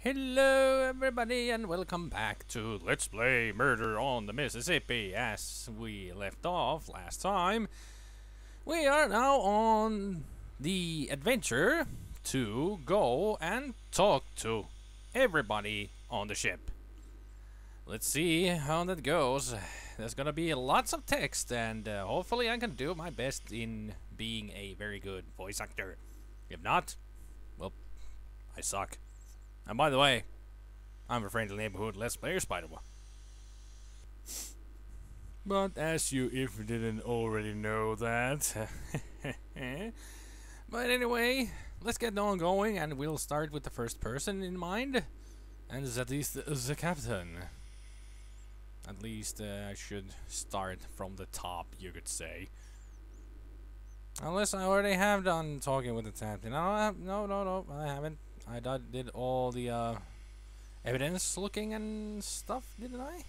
Hello everybody and welcome back to Let's Play Murder on the Mississippi. As we left off last time, we are now on the adventure to go and talk to everybody on the ship. Let's see how that goes. There's gonna be lots of text and hopefully I can do my best in being a very good voice actor. If not, well, I suck. And by the way, I'm a friendly neighborhood Let's Player Spider-Man. But as you if you didn't already know that. But anyway, let's get on going and we'll start with the first person in mind. And that is the captain. At least I should start from the top, you could say. Unless I already have done talking with the captain. No, I haven't. I did all the evidence looking and stuff, didn't I?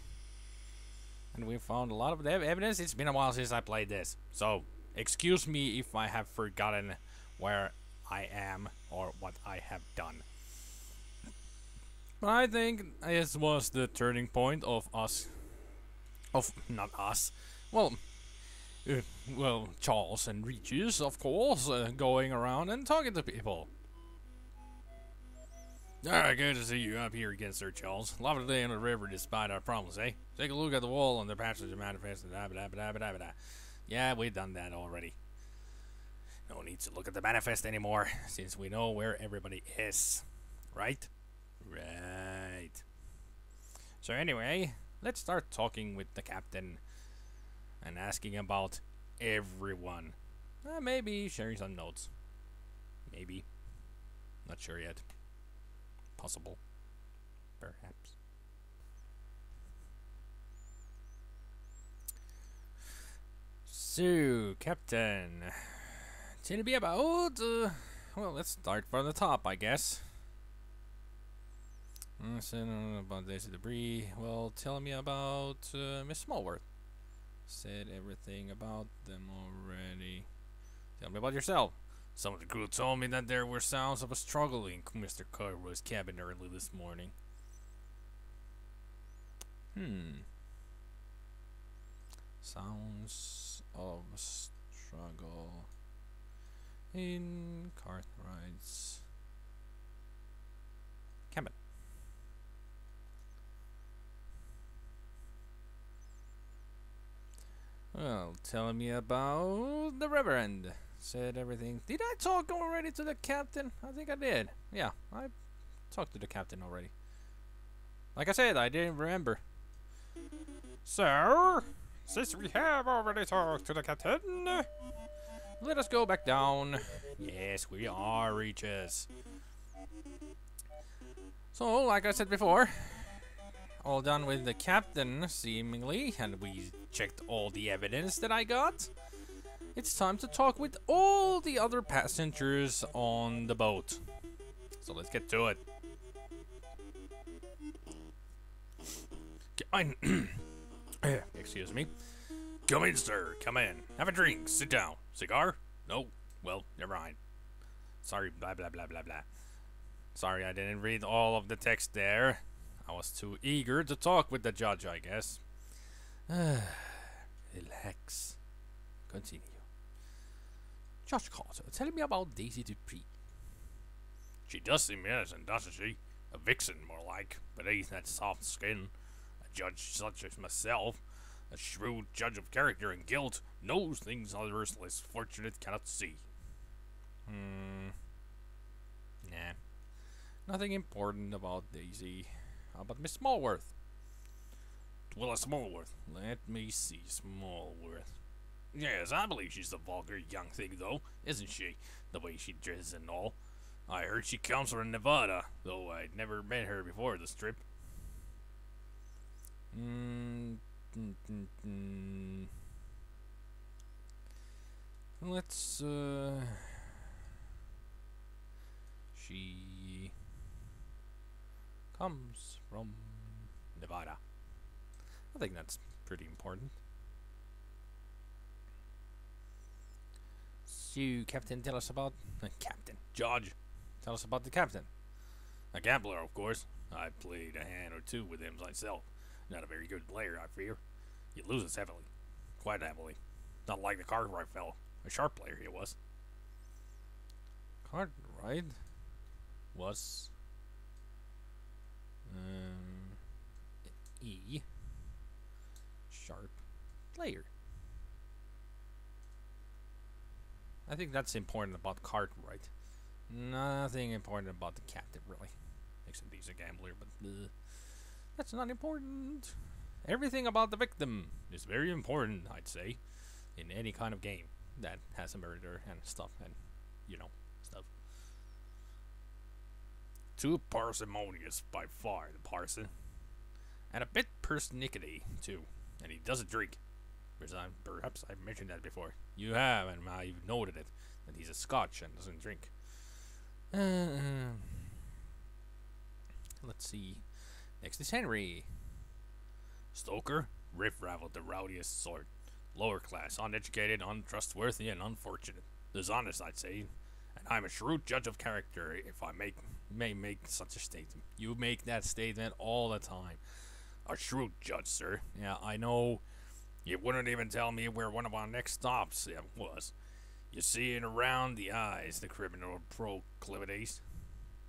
And we found a lot of the evidence. It's been a while since I played this, so excuse me if I have forgotten where I am or what I have done. But I think this was the turning point of us. Not us. Well, Charles and Regis, of course, going around and talking to people. Alright, good to see you up here again, Sir Charles. Lovely day on the river despite our problems, eh? Take a look at the wall on the passenger manifest. Yeah, we've done that already. No need to look at the manifest anymore, since we know where everybody is. Right? Right. So anyway, let's start talking with the captain and asking about everyone. Maybe sharing some notes. Maybe. Not sure yet. Possible. Perhaps. So, Captain, tell me about, well, let's start from the top, I guess. Said about this debris. Well, tell me about Miss Smallworth. Said everything about them already. Tell me about yourself. Some of the crew told me that there were sounds of a struggle in Mr. Carver's cabin early this morning. Sounds of struggle in Cartwright's cabin. Well, tell me about the Reverend. Said everything. Did I talk already to the captain? I think I did. Yeah, I talked to the captain already. Like I said, I didn't remember. Sir, since we have already talked to the captain, let us go back down. Yes, we are, Regis. So, like I said before, all done with the captain, seemingly, and we checked all the evidence that I got. It's time to talk with all the other passengers on the boat. So let's get to it. Excuse me. Come in, sir. Come in. Have a drink. Sit down. Cigar? No? Well, never mind. Sorry, blah, blah, blah, blah, blah. Sorry, I didn't read all of the text there. I was too eager to talk with the judge, I guess. Relax. Continue. Judge Carter, tell me about Daisy Dupree. She does seem innocent, doesn't she? A vixen, more like, beneath that soft skin. A judge such as myself, a shrewd judge of character and guilt, knows things others less fortunate cannot see. Nah. Nothing important about Daisy. How about Miss Smallworth? Well, Smallworth. Let me see Smallworth. Yes, I believe she's a vulgar young thing, though, isn't she? The way she dresses and all. I heard she comes from Nevada, though I'd never met her before this trip. Let's, she comes from Nevada. I think that's pretty important. So, Captain, tell us about... Captain. Judge, tell us about the captain. A gambler, of course. I've played a hand or two with him myself. Not a very good player, I fear. He loses heavily. Quite heavily. Not like the Cartwright fellow. A sharp player he was. Cartwright was E sharp player. I think that's important about Cartwright. Nothing important about the captain, really. Except he's a gambler, but that's not important. Everything about the victim is very important, I'd say, in any kind of game that has a murder and stuff, and, you know, stuff. Too parsimonious by far, the parson. And a bit persnickety, too. And he doesn't drink. Perhaps I've mentioned that before. You have, and I've noted it, that he's a Scotch and doesn't drink. Let's see. Next is Henry. Stoker, riff-raff of the rowdiest sort. Lower class, uneducated, untrustworthy, and unfortunate. Dishonest, I'd say. And I'm a shrewd judge of character, if I may make such a statement. You make that statement all the time. A shrewd judge, sir. Yeah, I know. You wouldn't even tell me where one of our next stops was. You see it around the eyes, the criminal proclivities.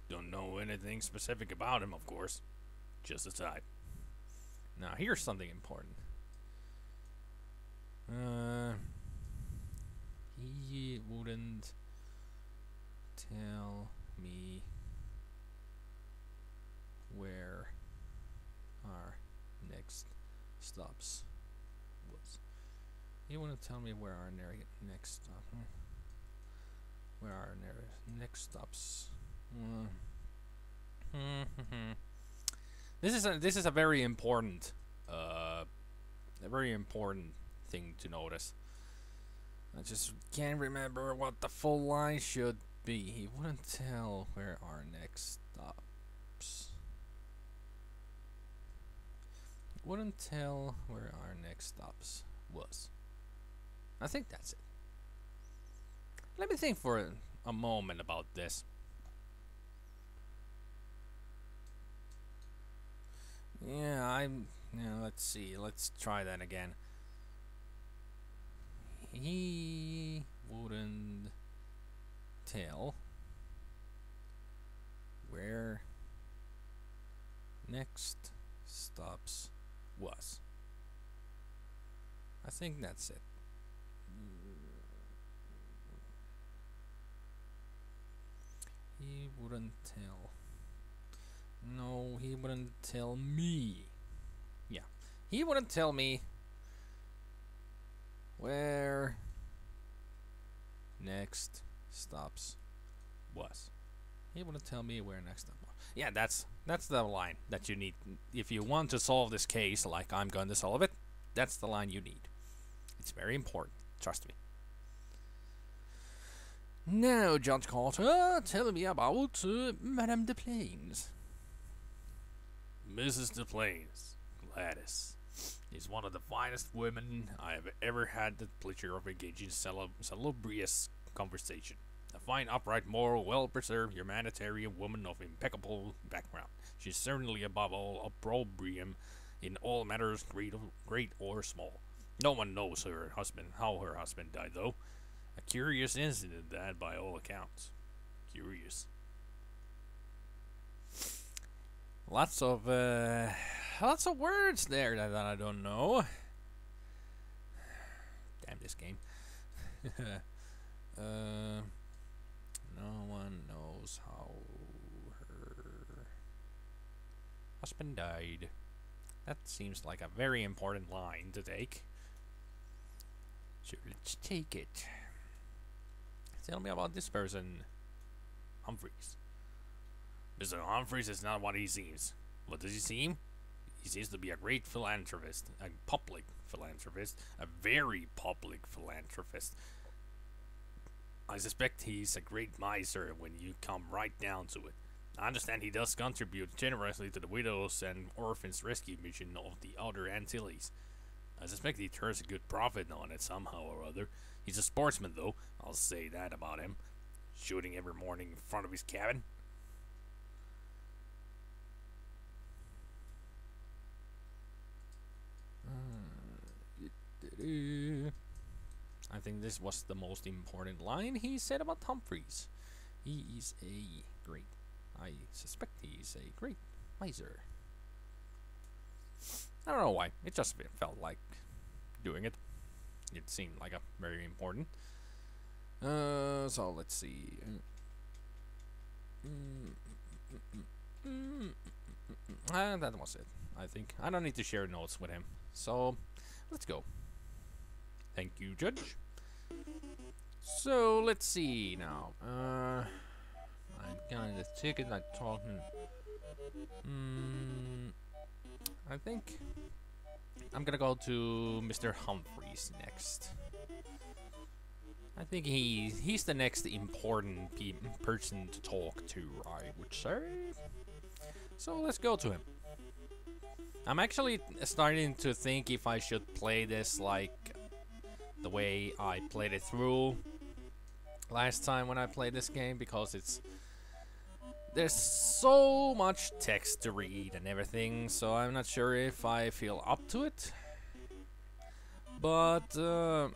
Don't know anything specific about him, of course. Just a type. Now, here's something important. He wouldn't tell me where our next stops was. He wouldn't tell me where our next stop. Where our next stops. This is a very important thing to notice. I just can't remember what the full line should be. He wouldn't tell where our next stops. He wouldn't tell where our next stops was. I think that's it. Let me think for a moment about this. Yeah, let's see. Let's try that again. He wouldn't tell where next stops was. I think that's it. He wouldn't tell. No, he wouldn't tell me. Yeah, he wouldn't tell me where next stops was. He wouldn't tell me where next stop was. Yeah, that's the line that you need if you want to solve this case like I'm going to solve it. That's the line you need. It's very important. Trust me. Now, Judge Carter, tell me about Madame de Plains. Mrs. de Plains, Gladys, is one of the finest women I have ever had the pleasure of engaging in salubrious conversation. A fine, upright, moral, well-preserved, humanitarian woman of impeccable background. She is certainly above all opprobrium in all matters great or small. No one knows how her husband died, though. A curious incident, that, by all accounts. Curious. Lots of words there that I don't know. Damn this game. No one knows how her husband died. That seems like a very important line to take. So let's take it. Tell me about this person. Humphreys. Mr. Humphreys is not what he seems. What does he seem? He seems to be a great philanthropist, a public philanthropist, a very public philanthropist. I suspect he's a great miser when you come right down to it. I understand he does contribute generously to the Widows and Orphans Rescue Mission of the Outer Antilles. I suspect he turns a good profit on it somehow or other. He's a sportsman, though, I'll say that about him. Shooting every morning in front of his cabin. think this was the most important line he said about Humphreys. He is a great. I suspect he is a great miser. I don't know why. It just felt like doing it. It seemed like a very important. So let's see. That was it. I think I don't need to share notes with him. So let's go. Thank you, Judge. So let's see now. I'm got the ticket. I'm talking. I think I'm gonna go to Mr. Humphreys next. I think he's the next important person to talk to, I would say. So let's go to him. I'm actually starting to think if I should play this like the way I played it through last time when I played this game, because there's so much text to read and everything, so I'm not sure if I feel up to it. But well,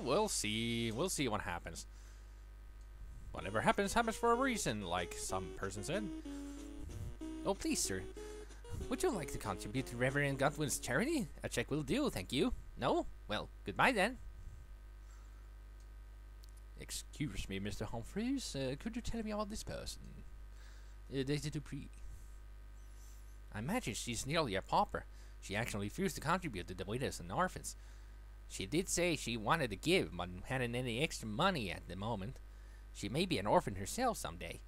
we'll see. We'll see what happens. Whatever happens, happens for a reason, like some person said. Oh, please, sir. Would you like to contribute to Reverend Godwin's charity? A check will do, thank you. No? Well, goodbye then. Excuse me, Mr. Humphreys. Could you tell me about this person? Daisy Dupree. I imagine she's nearly a pauper. She actually refused to contribute to the widows and orphans. She did say she wanted to give, but hadn't any extra money at the moment. She may be an orphan herself someday.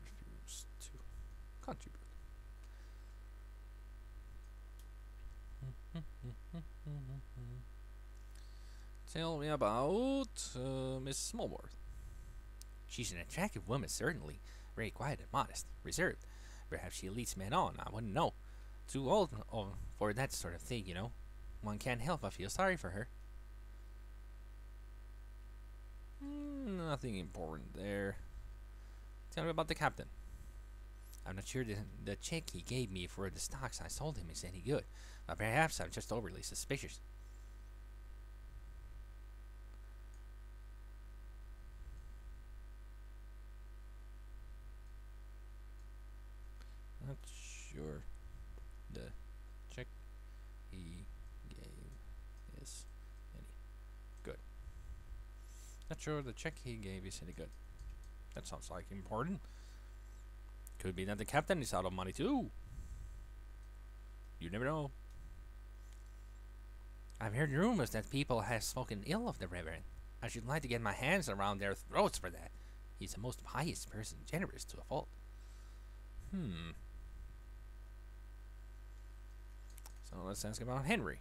Refused to contribute. Tell me about Miss Smallworth. She's an attractive woman, certainly. Very quiet and modest, reserved. Perhaps she leads men on, I wouldn't know. Too old for that sort of thing, you know. One can't help but feel sorry for her. Nothing important there. Tell me about the captain. I'm not sure the check he gave me for the stocks I sold him is any good, but perhaps I'm just overly suspicious. Not sure the check he gave is any good. Not sure the check he gave is any good. That sounds like important. Could be that the captain is out of money too. You never know. I've heard rumors that people have spoken ill of the Reverend. I should like to get my hands around their throats for that. He's the most pious person, generous to a fault. So let's ask about Henry.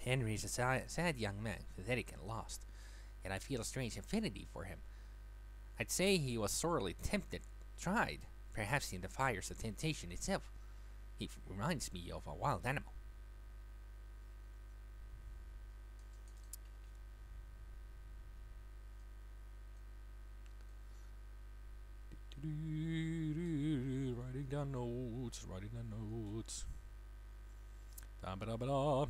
Henry's a sad young man, pathetic and lost, and I feel a strange affinity for him. I'd say he was sorely tempted, tried, perhaps in the fires of temptation itself. He reminds me of a wild animal. Writing down notes, writing down notes. Da-ba-da-ba-da.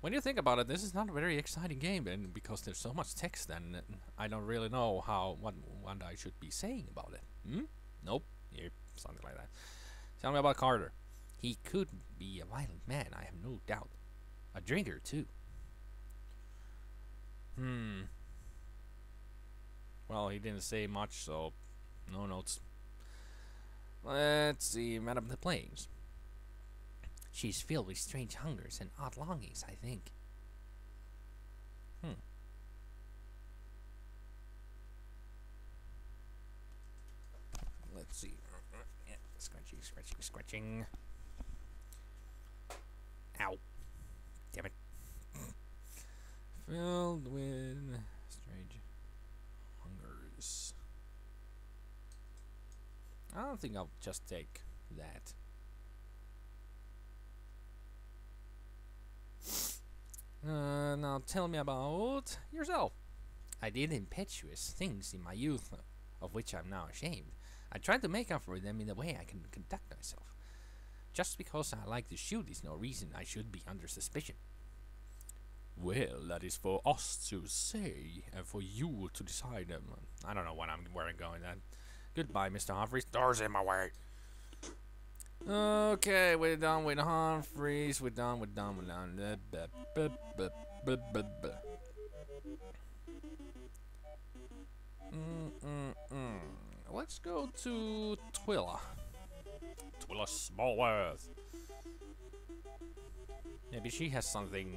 When you think about it, this is not a very exciting game, and because there's so much text, and I don't really know what I should be saying about it. Nope. Yep, something like that. Tell me about Carter. He could be a violent man, I have no doubt. A drinker too. Well, he didn't say much, so no notes. Let's see, Madame the Plains. She's filled with strange hungers and odd longings, I think. Let's see. Yeah, scratching, scratching, scratching. Ow. Damn it. Filled with strange hungers. I don't think I'll just take that. Now tell me about yourself. I did impetuous things in my youth, of which I'm now ashamed. I tried to make up for them in the way I can conduct myself. Just because I like to shoot is no reason I should be under suspicion. Well, that is for us to say, and for you to decide. I don't know where I'm going then. Goodbye, Mr. Humphreys. Doors in my way. Okay, we're done with Humphreys. We're done. Let's go to Twilla. Twilla Smallworth. Maybe she has something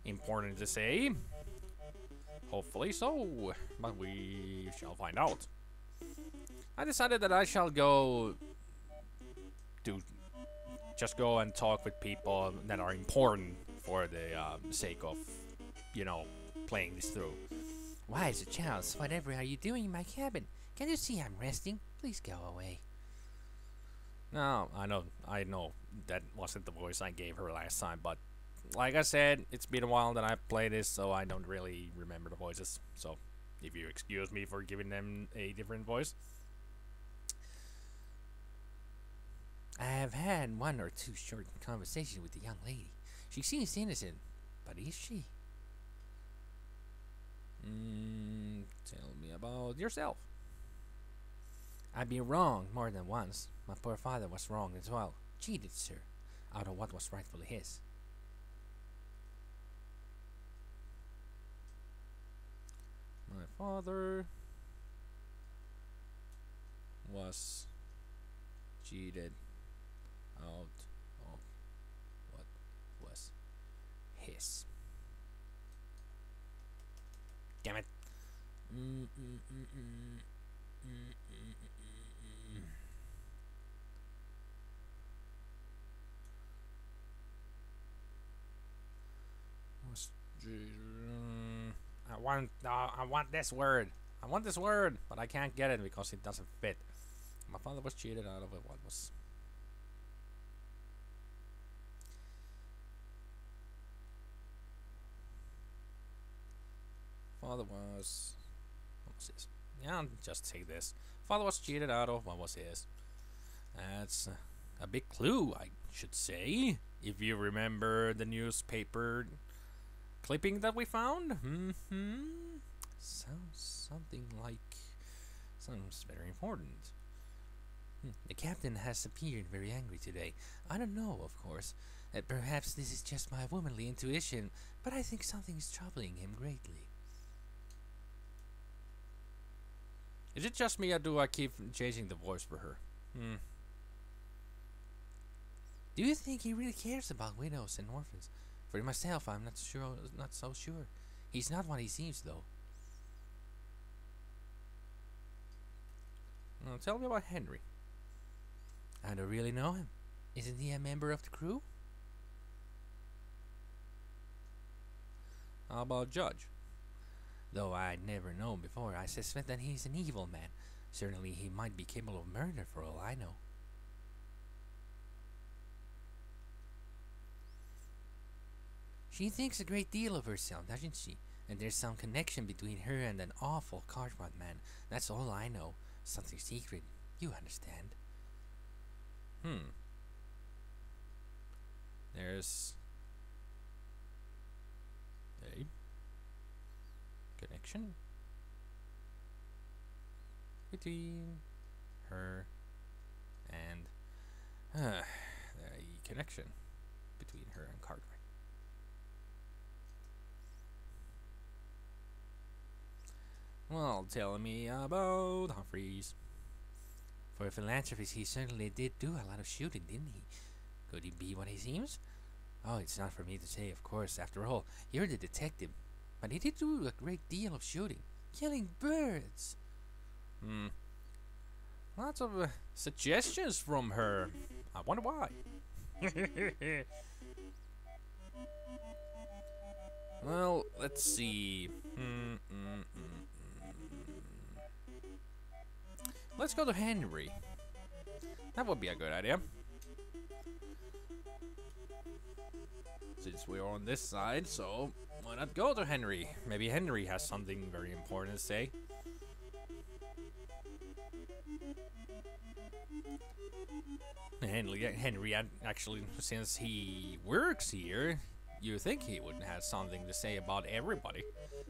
important to say. Hopefully so, but we shall find out. I decided that I shall go and talk with people that are important for the sake of, you know, playing this through. Why is it, Charles? Whatever are you doing in my cabin? Can you see I'm resting? Please go away. No, I know that wasn't the voice I gave her last time, but like I said, it's been a while that I played this, so I don't really remember the voices. So, if you excuse me for giving them a different voice. I have had one or two short conversations with the young lady. She seems innocent, but is she? Tell me about yourself. I've been wrong more than once. My poor father was wrong as well. Cheated, sir, out of what was rightfully his. My father was cheated out of what was his. Damn it. I want this word. I want this word, but I can't get it because it doesn't fit. My father was cheated out of it. What was? Father was. What was his? Yeah, I'll just take this. Father was cheated out of. What was his? That's a big clue, I should say. If you remember the newspaper clipping that we found. Sounds very important. The captain has appeared very angry today. I don't know, of course. Perhaps this is just my womanly intuition, but I think something is troubling him greatly. Is it just me, or do I keep changing the voice for her? Do you think he really cares about widows and orphans? For myself, I'm not so sure. He's not what he seems, though. Now, tell me about Henry. I don't really know him. Isn't he a member of the crew? How about Judge? Though I'd never known before, I suspect that he's an evil man. Certainly he might be capable of murder for all I know. She thinks a great deal of herself, doesn't she? And there's some connection between her and an awful Cartwright man. That's all I know. Something secret. You understand. There's a connection between her and a connection between her and Cartwright. Well, tell me about Humphreys. For a philanthropist, he certainly did do a lot of shooting, didn't he? Could he be what he seems? Oh, it's not for me to say, of course. After all, you're the detective. But he did do a great deal of shooting. Killing birds. Lots of suggestions from her. I wonder why. Well, let's see. Let's go to Henry. That would be a good idea. So since we're on this side, so why not go to Henry? Maybe Henry has something very important to say. Henry actually, since he works here, you think he would have something to say about everybody.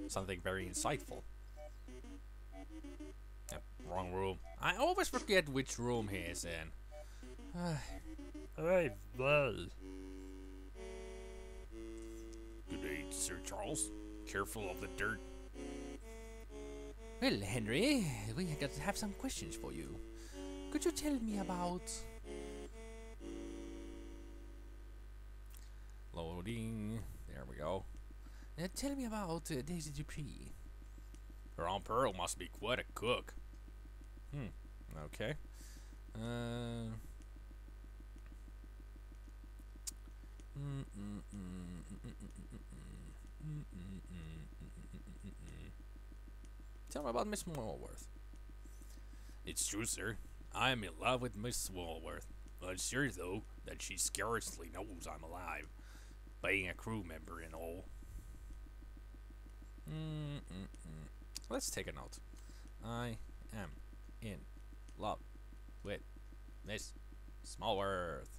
Something very insightful. Wrong room. I always forget which room he is in. Hey, buzz. Good day, Sir Charles. Careful of the dirt. Well, Henry, we got to have some questions for you. Could you tell me about... Loading. There we go. Tell me about Daisy Dupree. Her Aunt Pearl must be quite a cook. Okay. Tell me about Miss Walworth. It's true, sir. I am in love with Miss Walworth. I'm sure, though, that she scarcely knows I'm alive, being a crew member and all. Let's take a note. I am in love with Miss Smallworth.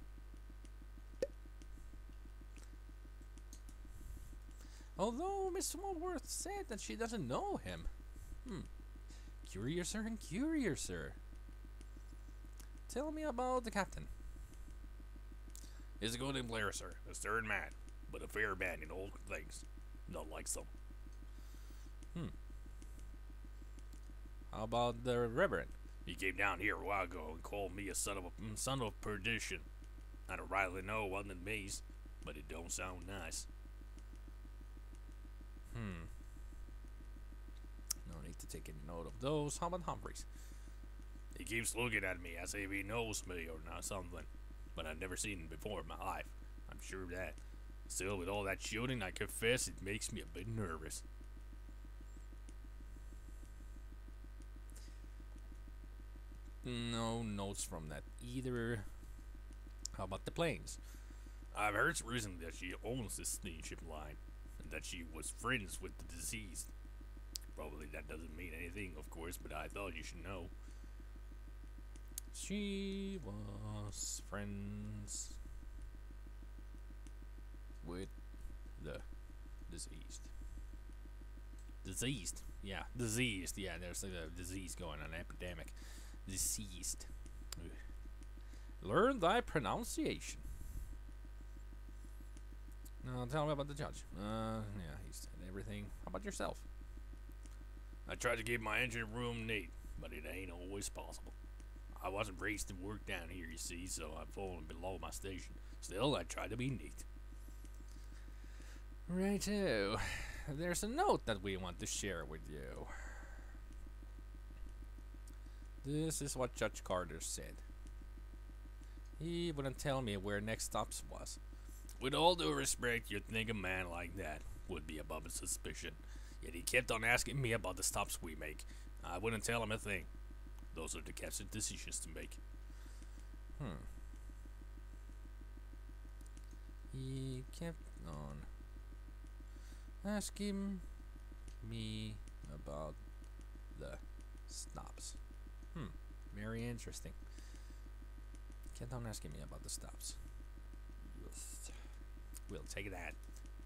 Although Miss Smallworth said that she doesn't know him. Curiouser and curiouser. Tell me about the captain. He's a good player, sir. A stern man, but a fair man in all things. Not like some. How about the Reverend? He came down here a while ago and called me a son of perdition. I don't rightly know what it means, but it don't sound nice. No need to take any note of those. How about Humphreys? He keeps looking at me as if he knows me or not something, but I've never seen him before in my life. I'm sure of that. Still, with all that shooting, I confess it makes me a bit nervous. No notes from that either. How about the planes? I've heard recently that she owns this steamship line, and that she was friends with the deceased. Probably that doesn't mean anything, of course, but I thought you should know. She was friends with the deceased. Diseased? Yeah, diseased. Yeah, there's like a disease going on, an epidemic. Deceased. Ugh. Learn thy pronunciation. Now tell me about the judge. Yeah, he said everything. How about yourself? I tried to keep my engine room neat, but it ain't always possible. I wasn't raised to work down here, you see, so I've fallen below my station. Still, I try to be neat. Righto. There's a note that we want to share with you. This is what Judge Carter said. He wouldn't tell me where next stops was. With all due respect, you'd think a man like that would be above suspicion. Yet he kept on asking me about the stops we make. I wouldn't tell him a thing. Those are the captain's decisions to make. He kept on asking me about the stops. Very interesting. Kept on asking me about the stops. Yes. We'll take that.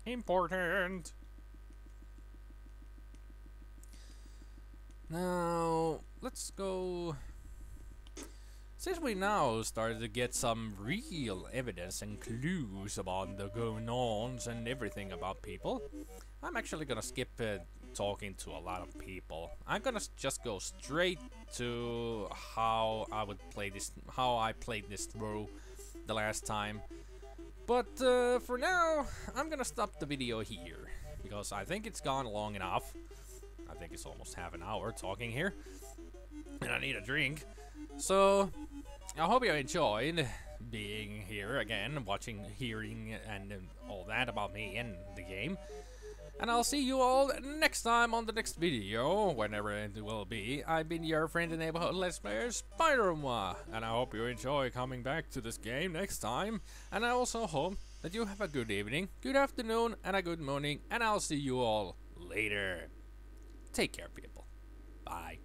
Important. Now, let's go. Since we now started to get some real evidence and clues about the going-ons and everything about people, I'm actually gonna skip talking to a lot of people. I'm gonna just go straight to how I would play this, how I played this through the last time. But for now, I'm gonna stop the video here because I think it's gone long enough. I think it's almost half an hour talking here, and I need a drink. So I hope you enjoyed being here again, watching, hearing, and all that about me and the game. And I'll see you all next time on the next video, whenever it will be. I've been your friend and neighborhood Let's Player, Spider-Moi, and I hope you enjoy coming back to this game next time. And I also hope that you have a good evening, good afternoon, and a good morning, and I'll see you all later. Take care, people. Bye.